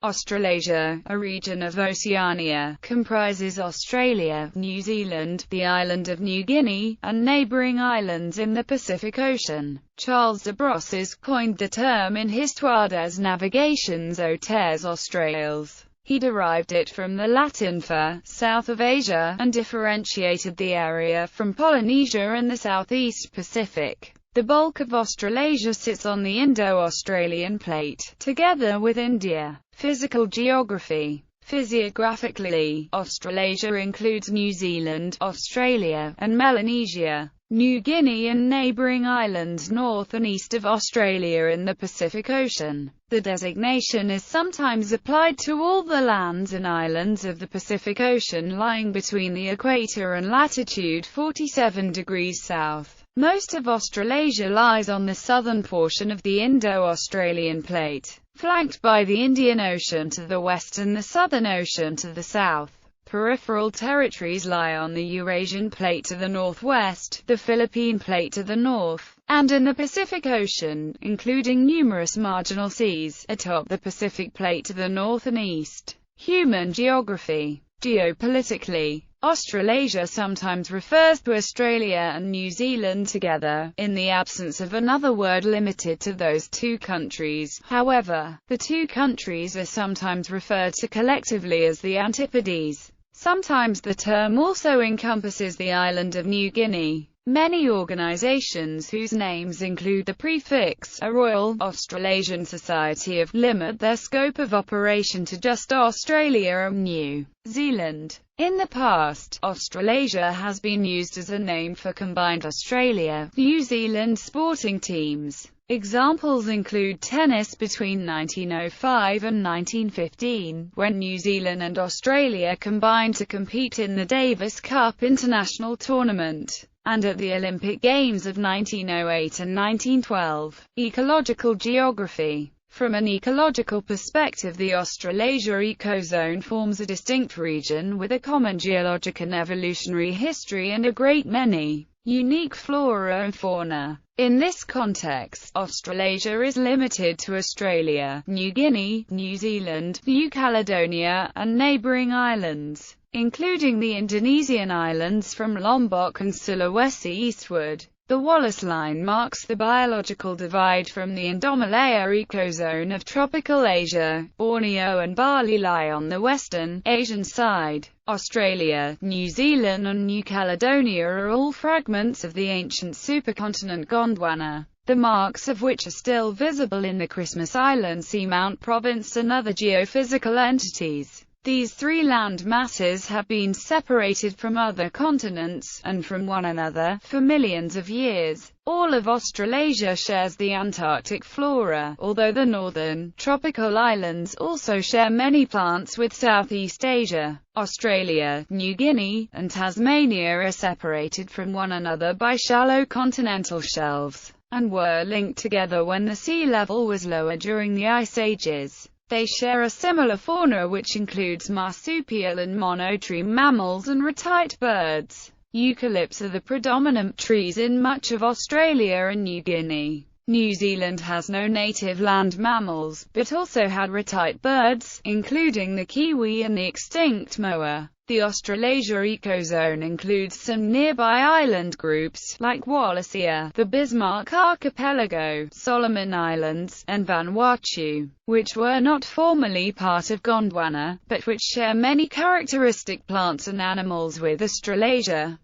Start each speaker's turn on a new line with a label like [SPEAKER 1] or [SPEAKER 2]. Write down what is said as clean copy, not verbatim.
[SPEAKER 1] Australasia, a region of Oceania, comprises Australia, New Zealand, the island of New Guinea, and neighbouring islands in the Pacific Ocean. Charles de Brosses coined the term in Histoire des Navigations aux Terres Australes. He derived it from the Latin for south of Asia, and differentiated the area from Polynesia and the Southeast Pacific. The bulk of Australasia sits on the Indo-Australian Plate, together with India. Physical geography. Physiographically, Australasia includes New Zealand, Australia, and Melanesia, New Guinea and neighbouring islands north and east of Australia in the Pacific Ocean. The designation is sometimes applied to all the lands and islands of the Pacific Ocean lying between the equator and latitude 47 degrees south. Most of Australasia lies on the southern portion of the Indo-Australian Plate, flanked by the Indian Ocean to the west and the Southern Ocean to the south. Peripheral territories lie on the Eurasian Plate to the northwest, the Philippine Plate to the north, and in the Pacific Ocean, including numerous marginal seas atop the Pacific Plate to the north and east. Human geography. Geopolitically, Australasia sometimes refers to Australia and New Zealand together, in the absence of another word limited to those two countries. However, the two countries are sometimes referred to collectively as the Antipodes. Sometimes the term also encompasses the island of New Guinea. Many organizations whose names include the prefix a Royal Australasian Society limit their scope of operation to just Australia and New Zealand. In the past, Australasia has been used as a name for combined Australia, New Zealand sporting teams. Examples include tennis between 1905 and 1915, when New Zealand and Australia combined to compete in the Davis Cup International Tournament, and at the Olympic Games of 1908 and 1912. Ecological geography. From an ecological perspective, the Australasia ecozone forms a distinct region with a common geologic and evolutionary history and a great many unique flora and fauna. In this context, Australasia is limited to Australia, New Guinea, New Zealand, New Caledonia, and neighbouring islands, including the Indonesian islands from Lombok and Sulawesi eastward. The Wallace Line marks the biological divide from the Indomalaya ecozone of tropical Asia. Borneo and Bali lie on the western, Asian side. Australia, New Zealand and New Caledonia are all fragments of the ancient supercontinent Gondwana, the marks of which are still visible in the Christmas Island seamount province and other geophysical entities. These three land masses have been separated from other continents, and from one another, for millions of years. All of Australasia shares the Antarctic flora, although the northern, tropical islands also share many plants with Southeast Asia. Australia, New Guinea, and Tasmania are separated from one another by shallow continental shelves, and were linked together when the sea level was lower during the Ice Ages. They share a similar fauna which includes marsupial and monotreme mammals and retite birds. Eucalypts are the predominant trees in much of Australia and New Guinea. New Zealand has no native land mammals, but also had retite birds, including the kiwi and the extinct moa. The Australasia ecozone includes some nearby island groups, like Wallacea, the Bismarck Archipelago, Solomon Islands, and Vanuatu, which were not formerly part of Gondwana, but which share many characteristic plants and animals with Australasia.